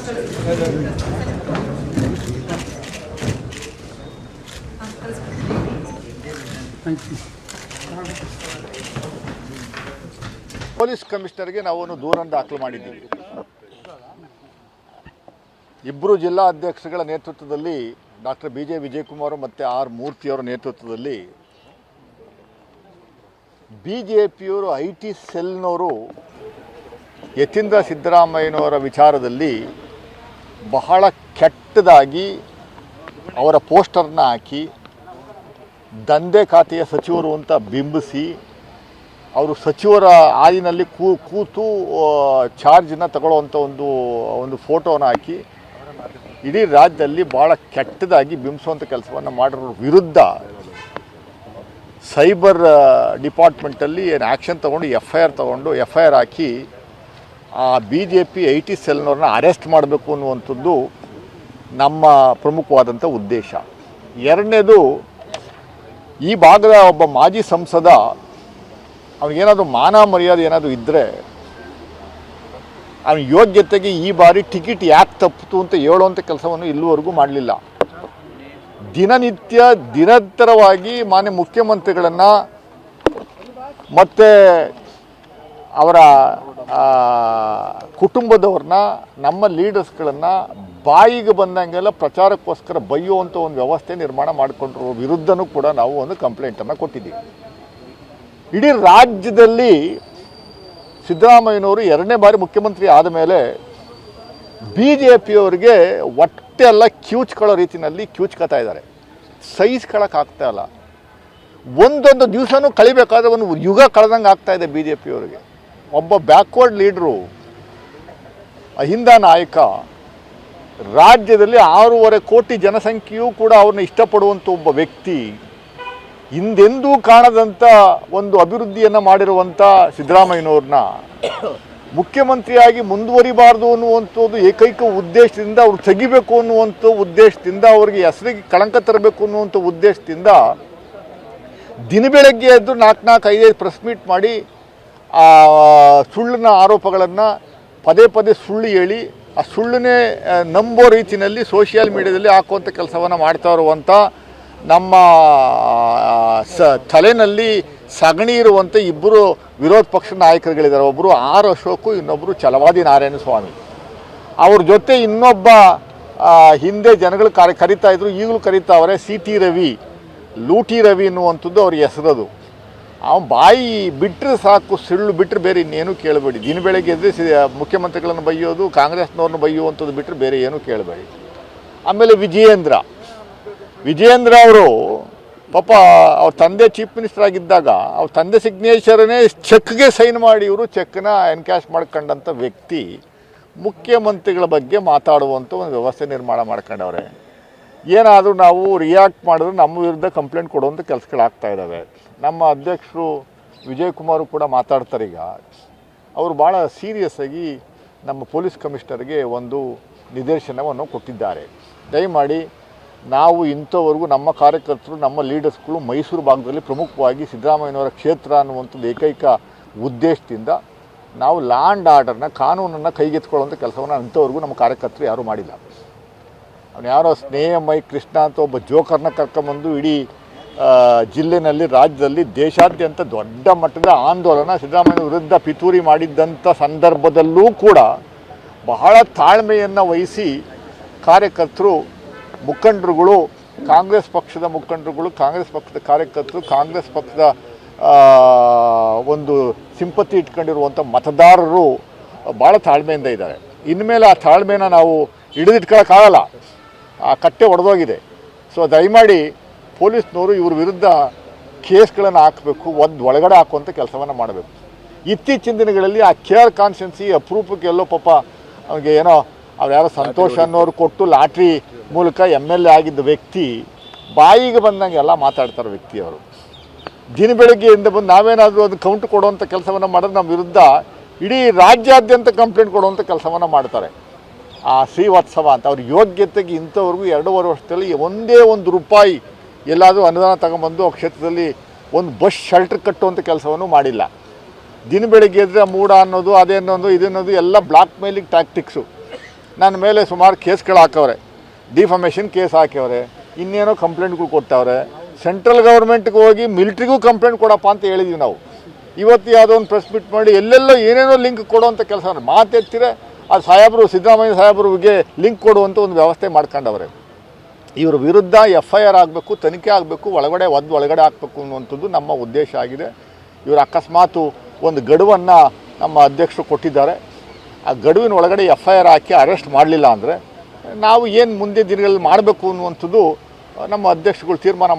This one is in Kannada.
ಪೊಲೀಸ್ ಕಮಿಷನರ್ಗೆ ನಾವು ದೂರನ್ನು ದಾಖಲು ಮಾಡಿದ್ದೀವಿ. ಇಬ್ಬರು ಜಿಲ್ಲಾ ಅಧ್ಯಕ್ಷಗಳ ನೇತೃತ್ವದಲ್ಲಿ ಡಾಕ್ಟರ್ BJ ವಿಜಯಕುಮಾರ್ ಮತ್ತು R ಮೂರ್ತಿಯವರ ನೇತೃತ್ವದಲ್ಲಿ BJPಯವರು IT ಸೆಲ್ನವರು ಯತೀಂದ್ರ ಸಿದ್ದರಾಮಯ್ಯನವರ ವಿಚಾರದಲ್ಲಿ ಬಹಳ ಕೆಟ್ಟದಾಗಿ ಅವರ ಪೋಸ್ಟರ್ನ ಹಾಕಿ ದಂಧೆ ಖಾತೆಯ ಸಚಿವರು ಅಂತ ಬಿಂಬಿಸಿ ಅವರು ಸಚಿವರ ಹಾದಿನಲ್ಲಿ ಕೂತು ಚಾರ್ಜನ್ನು ತಗೊಳ್ಳುವಂಥ ಒಂದು ಫೋಟೋನ ಹಾಕಿ ಇಡೀ ರಾಜ್ಯದಲ್ಲಿ ಭಾಳ ಕೆಟ್ಟದಾಗಿ ಬಿಂಬಿಸುವಂಥ ಕೆಲಸವನ್ನು ಮಾಡಿರೋ ವಿರುದ್ಧ ಸೈಬರ್ ಡಿಪಾರ್ಟ್ಮೆಂಟಲ್ಲಿ ಏನು ಆ್ಯಕ್ಷನ್ ತೊಗೊಂಡು FIR ಹಾಕಿ ಆ BJP IT ಸೆಲ್ನವ್ರನ್ನ ಅರೆಸ್ಟ್ ಮಾಡಬೇಕು ಅನ್ನುವಂಥದ್ದು ನಮ್ಮ ಪ್ರಮುಖವಾದಂಥ ಉದ್ದೇಶ. ಎರಡನೇದು, ಈ ಭಾಗದ ಒಬ್ಬ ಮಾಜಿ ಸಂಸದ ಅವನಿಗೇನಾದರೂ ಮಾನ ಮರ್ಯಾದೆ ಏನಾದರೂ ಇದ್ದರೆ ಅವನ ಯೋಗ್ಯತೆಗೆ ಈ ಬಾರಿ ಟಿಕೆಟ್ ಯಾಕೆ ತಪ್ಪಿತು ಅಂತ ಹೇಳುವಂಥ ಕೆಲಸವನ್ನು ಇಲ್ಲಿವರೆಗೂ ಮಾಡಲಿಲ್ಲ. ನಿರಂತರವಾಗಿ ಮಾನ್ಯ ಮುಖ್ಯಮಂತ್ರಿಗಳನ್ನು ಮತ್ತು ಅವರ ಕುಟುಂಬದವ್ರನ್ನ, ನಮ್ಮ ಲೀಡರ್ಸ್ಗಳನ್ನು ಬಾಯಿಗೆ ಬಂದಂಗೆಲ್ಲ ಪ್ರಚಾರಕ್ಕೋಸ್ಕರ ಬೈಯುವಂಥ ಒಂದು ವ್ಯವಸ್ಥೆ ನಿರ್ಮಾಣ ಮಾಡಿಕೊಂಡಿರೋ ವಿರುದ್ಧನೂ ಕೂಡ ನಾವು ಒಂದು ಕಂಪ್ಲೇಂಟನ್ನು ಕೊಟ್ಟಿದ್ದೀವಿ. ಇಡೀ ರಾಜ್ಯದಲ್ಲಿ ಸಿದ್ದರಾಮಯ್ಯನವರು ಎರಡನೇ ಬಾರಿ ಮುಖ್ಯಮಂತ್ರಿ ಆದ ಮೇಲೆ BJPಯವರಿಗೆ ಹೊಟ್ಟೆಲ್ಲ ಕಿವುಚ್ಕೊಳ್ಳೋ ರೀತಿಯಲ್ಲಿ ಕಿವುಚ್ಕೊತಾ ಇದ್ದಾರೆ. ಸಹಿಸ್ಕೊಳ್ಳೋಕ್ಕಾಗ್ತಾ ಇಲ್ಲ. ಒಂದೊಂದು ದಿವಸನೂ ಕಳಿಬೇಕಾದ್ರೆ ಒಂದು ಯುಗ ಕಳೆದಂಗೆ ಆಗ್ತಾಯಿದೆ BJPಯವರಿಗೆ. ಒಬ್ಬ ಬ್ಯಾಕ್ವರ್ಡ್ ಲೀಡ್ರು, ಅಹಿಂದ ನಾಯಕ, ರಾಜ್ಯದಲ್ಲಿ 6.5 ಕೋಟಿ ಜನಸಂಖ್ಯೆಯೂ ಕೂಡ ಅವ್ರನ್ನ ಇಷ್ಟಪಡುವಂಥ ಒಬ್ಬ ವ್ಯಕ್ತಿ, ಹಿಂದೆಂದೂ ಕಾಣದಂಥ ಒಂದು ಅಭಿವೃದ್ಧಿಯನ್ನು ಮಾಡಿರುವಂಥ ಸಿದ್ದರಾಮಯ್ಯನವ್ರನ್ನ ಮುಖ್ಯಮಂತ್ರಿಯಾಗಿ ಮುಂದುವರಿಬಾರ್ದು ಅನ್ನುವಂಥದ್ದು ಏಕೈಕ ಉದ್ದೇಶದಿಂದ ಅವ್ರು ತೆಗಿಬೇಕು ಅನ್ನುವಂಥ ಉದ್ದೇಶದಿಂದ, ಅವ್ರಿಗೆ ಹೆಸರಿಗೆ ಕಳಂಕ ತರಬೇಕು ಅನ್ನುವಂಥ ಉದ್ದೇಶದಿಂದ ದಿನ ಬೆಳಗ್ಗೆ ಎದ್ದು 4-5 ಪ್ರೆಸ್ ಮೀಟ್ ಮಾಡಿ ಸುಳ್ಳಿನ ಆರೋಪಗಳನ್ನು ಪದೇ ಸುಳ್ಳು ಹೇಳಿ ಆ ಸುಳ್ಳನ್ನೇ ನಂಬೋ ರೀತಿಯಲ್ಲಿ ಸೋಷಿಯಲ್ ಮೀಡಿಯಾದಲ್ಲಿ ಹಾಕುವಂಥ ಕೆಲಸವನ್ನು ಮಾಡ್ತಾ ಇರುವಂಥ ನಮ್ಮ ತಲೆಯಲ್ಲಿ ಸಗಣಿ ಇರುವಂಥ ಇಬ್ಬರು ವಿರೋಧ ಪಕ್ಷದ ನಾಯಕರುಗಳಿದ್ದಾರೆ. ಒಬ್ಬರು R ಅಶೋಕ್, ಇನ್ನೊಬ್ಬರು ಛಲವಾದಿ ನಾರಾಯಣ ಸ್ವಾಮಿ. ಅವ್ರ ಜೊತೆ ಇನ್ನೊಬ್ಬ ಹಿಂದೆ ಜನಗಳು ಕರೀತಾ ಇದ್ರು, ಈಗಲೂ ಕರೀತಾವ್ರೆ, CT ರವಿ, ಲೂಟಿ ರವಿ ಅನ್ನುವಂಥದ್ದು ಅವ್ರ ಹೆಸರದು. ಅವನು ಬಾಯಿ ಬಿಟ್ಟರೆ ಸಾಕು, ಸುಳ್ಳು ಬಿಟ್ಟರೆ ಬೇರೆ ಇನ್ನೇನು ಕೇಳಬೇಡಿ. ದಿನ ಬೆಳಗ್ಗೆ ಎದ್ದು ಮುಖ್ಯಮಂತ್ರಿಗಳನ್ನು ಬೈಯೋದು, ಕಾಂಗ್ರೆಸ್ನವ್ರನ್ನ ಬೈಯುವಂಥದ್ದು ಬಿಟ್ಟರೆ ಬೇರೆ ಏನೂ ಕೇಳಬೇಡಿ. ಆಮೇಲೆ ವಿಜಯೇಂದ್ರ ಅವರು ಪಾಪ ಅವ್ರ ತಂದೆ ಚೀಫ್ ಮಿನಿಸ್ಟರ್ ಆಗಿದ್ದಾಗ ಅವ್ರ ತಂದೆ ಸಿಗ್ನೇಚರನ್ನೇ ಚೆಕ್ಗೆ ಸೈನ್ ಮಾಡಿ ಇವರು ಚೆಕ್ನ ಎನ್ಕ್ಯಾಶ್ ಮಾಡ್ಕೊಂಡಂಥ ವ್ಯಕ್ತಿ ಮುಖ್ಯಮಂತ್ರಿಗಳ ಬಗ್ಗೆ ಮಾತಾಡುವಂಥ ಒಂದು ವ್ಯವಸ್ಥೆ ನಿರ್ಮಾಣ ಮಾಡ್ಕೊಂಡವ್ರೆ. ಏನಾದರೂ ನಾವು ರಿಯಾಕ್ಟ್ ಮಾಡಿದ್ರೆ ನಮ್ಮ ವಿರುದ್ಧ ಕಂಪ್ಲೇಂಟ್ ಕೊಡುವಂಥ ಕೆಲಸಗಳಾಗ್ತಾ ಇದ್ದಾವೆ. ನಮ್ಮ ಅಧ್ಯಕ್ಷರು ವಿಜಯಕುಮಾರ್ ಕೂಡ ಮಾತಾಡ್ತಾರೆ. ಈಗ ಅವರು ಭಾಳ ಸೀರಿಯಸ್ಸಾಗಿ ನಮ್ಮ ಪೊಲೀಸ್ ಕಮಿಷನರ್ಗೆ ಒಂದು ನಿರ್ದೇಶನವನ್ನು ಕೊಟ್ಟಿದ್ದಾರೆ. ದಯಮಾಡಿ ನಾವು ಇಂಥವರೆಗೂ ನಮ್ಮ ಕಾರ್ಯಕರ್ತರು, ನಮ್ಮ ಲೀಡರ್ಸ್ಗಳು ಮೈಸೂರು ಭಾಗದಲ್ಲಿ ಪ್ರಮುಖವಾಗಿ ಸಿದ್ದರಾಮಯ್ಯನವರ ಕ್ಷೇತ್ರ ಅನ್ನುವಂಥದ್ದು ಏಕೈಕ ಉದ್ದೇಶದಿಂದ ನಾವು ಲಾ ಆ್ಯಂಡ್ ಆರ್ಡರ್ನ, ಕಾನೂನನ್ನು ಕೈಗೆತ್ಕೊಳ್ಳುವಂಥ ಕೆಲಸವನ್ನು ಅಂಥವರೆಗೂ ನಮ್ಮ ಕಾರ್ಯಕರ್ತರು ಯಾರೂ ಮಾಡಿಲ್ಲ. ಅವನು ಯಾರೋ ಸ್ನೇಹಮೈ ಕೃಷ್ಣ ಅಂತ ಒಬ್ಬ ಜೋಕರ್ನ ಕರ್ಕೊಂಬಂದು ಇಡೀ ಜಿಲ್ಲೆಯಲ್ಲಿ, ರಾಜ್ಯದಲ್ಲಿ, ದೇಶಾದ್ಯಂತ ದೊಡ್ಡ ಮಟ್ಟದ ಆಂದೋಲನ ಸಿದ್ದರಾಮಯ್ಯ ವಿರುದ್ಧ ಪಿತೂರಿ ಮಾಡಿದ್ದಂಥ ಸಂದರ್ಭದಲ್ಲೂ ಕೂಡ ಬಹಳ ತಾಳ್ಮೆಯನ್ನು ವಹಿಸಿ ಕಾರ್ಯಕರ್ತರು, ಮುಖಂಡರುಗಳು, ಕಾಂಗ್ರೆಸ್ ಪಕ್ಷದ ಮುಖಂಡರುಗಳು, ಕಾಂಗ್ರೆಸ್ ಪಕ್ಷದ ಕಾರ್ಯಕರ್ತರು, ಕಾಂಗ್ರೆಸ್ ಪಕ್ಷದ ಒಂದು ಸಿಂಪತಿ ಇಟ್ಕೊಂಡಿರುವಂಥ ಮತದಾರರು ಭಾಳ ತಾಳ್ಮೆಯಿಂದ ಇದ್ದಾರೆ. ಇನ್ಮೇಲೆ ಆ ತಾಳ್ಮೆನ ನಾವು ಹಿಡಿದಿಟ್ಕೊಳ್ಳೋಕ್ಕಾಗಲ್ಲ, ಆ ಕಟ್ಟೆ ಒಡೆದೋಗಿದೆ. ಸೊ ದಯಮಾಡಿ ಪೊಲೀಸ್ನವರು ಇವ್ರ ವಿರುದ್ಧ ಕೇಸ್ಗಳನ್ನು ಹಾಕಬೇಕು, ಒಳಗಡೆ ಹಾಕುವಂಥ ಕೆಲಸವನ್ನು ಮಾಡಬೇಕು. ಇತ್ತೀಚಿನ ದಿನಗಳಲ್ಲಿ ಆ KR ಕಾನ್ಸ್ಟಿಟ್ಯೂನ್ಸಿ ಅಪರೂಪಕ್ಕೆ ಎಲ್ಲೋ ಪಾಪ ಅವ್ರಿಗೆ ಏನೋ ಅವ್ರು ಯಾರೋ ಸಂತೋಷ್ ಅನ್ನೋರು ಕೊಟ್ಟು ಲಾಟ್ರಿ ಮೂಲಕ MLA ಆಗಿದ್ದ ವ್ಯಕ್ತಿ ಬಾಯಿಗೆ ಬಂದಂಗೆ ಎಲ್ಲ ಮಾತಾಡ್ತಾರೆ ವ್ಯಕ್ತಿಯವರು. ದಿನ ಬೆಳಗ್ಗೆಯಿಂದ ಬಂದು ನಾವೇನಾದರೂ ಅದು ಕೌಂಟ್ ಕೊಡುವಂಥ ಕೆಲಸವನ್ನು ಮಾಡಿದ್ರೆ ನಮ್ಮ ವಿರುದ್ಧ ಇಡೀ ರಾಜ್ಯಾದ್ಯಂತ ಕಂಪ್ಲೇಂಟ್ ಕೊಡುವಂಥ ಕೆಲಸವನ್ನು ಮಾಡ್ತಾರೆ. ಆ ಶ್ರೀವತ್ಸವ ಅಂತ ಅವ್ರ ಯೋಗ್ಯತೆಗೆ ಇಂಥವ್ರಿಗೂ 2.5 ವರ್ಷದಲ್ಲಿ ಒಂದೇ ₹1 ಎಲ್ಲಾದರೂ ಅನುದಾನ ತಗೊಂಬಂದು ಆ ಕ್ಷೇತ್ರದಲ್ಲಿ ಒಂದು ಬಸ್ ಶೆಲ್ಟರ್ ಕಟ್ಟುವಂಥ ಕೆಲಸವನ್ನು ಮಾಡಿಲ್ಲ. ದಿನ ಬೆಳಗ್ಗೆ ಎದ್ದರೆ ಮೂಡ ಅನ್ನೋದು, ಅದೇನೋದು, ಇದನ್ನೋದು ಎಲ್ಲ ಬ್ಲಾಕ್ ಮೇಲಿಂಗ್ ಟ್ಯಾಕ್ಟಿಕ್ಸು. ನನ್ನ ಮೇಲೆ ಸುಮಾರು ಕೇಸ್ಗಳು ಹಾಕವ್ರೆ, ಡಿಫಮೇಷನ್ ಕೇಸ್ ಹಾಕ್ಯವ್ರೆ, ಇನ್ನೇನೋ ಕಂಪ್ಲೇಂಟ್ಗಳು ಕೊಟ್ಟವ್ರೆ. ಸೆಂಟ್ರಲ್ ಗೌರ್ಮೆಂಟ್ಗೆ ಹೋಗಿ ಮಿಲ್ಟ್ರಿಗೂ ಕಂಪ್ಲೇಂಟ್ ಕೊಡಪ್ಪ ಅಂತ ಹೇಳಿದ್ವಿ ನಾವು. ಇವತ್ತು ಯಾವುದೋ ಒಂದು ಪ್ರೆಸ್ ಮೀಟ್ ಮಾಡಿ ಎಲ್ಲೆಲ್ಲೋ ಏನೇನೋ ಲಿಂಕ್ ಕೊಡುವಂಥ ಕೆಲಸ ಮಾತೆತ್ತಿರೆ ಅದು ಸಾಹೇಬರು ಸಿದ್ದರಾಮಯ್ಯ ಸಾಹೇಬ್ರಿಗೆ ಲಿಂಕ್ ಕೊಡುವಂಥ ಒಂದು ವ್ಯವಸ್ಥೆ ಮಾಡ್ಕೊಂಡವ್ರೆ. ಇವ್ರ ವಿರುದ್ಧ FIR ಆಗಬೇಕು, ತನಿಖೆ ಆಗಬೇಕು, ಒಳಗಡೆ ಹಾಕಬೇಕು ಅನ್ನುವಂಥದ್ದು ನಮ್ಮ ಉದ್ದೇಶ ಆಗಿದೆ. ಇವರು ಅಕಸ್ಮಾತು ಒಂದು ಗಡುವನ್ನು ನಮ್ಮ ಅಧ್ಯಕ್ಷರು ಕೊಟ್ಟಿದ್ದಾರೆ. ಆ ಗಡುವಿನ ಒಳಗಡೆ FIR ಹಾಕಿ ಅರೆಸ್ಟ್ ಮಾಡಲಿಲ್ಲ ಅಂದರೆ ನಾವು ಏನು ಮುಂದೆ ದಿನಗಳಲ್ಲಿ ಮಾಡಬೇಕು ಅನ್ನುವಂಥದ್ದು ನಮ್ಮ ಅಧ್ಯಕ್ಷರುಗಳು ತೀರ್ಮಾನ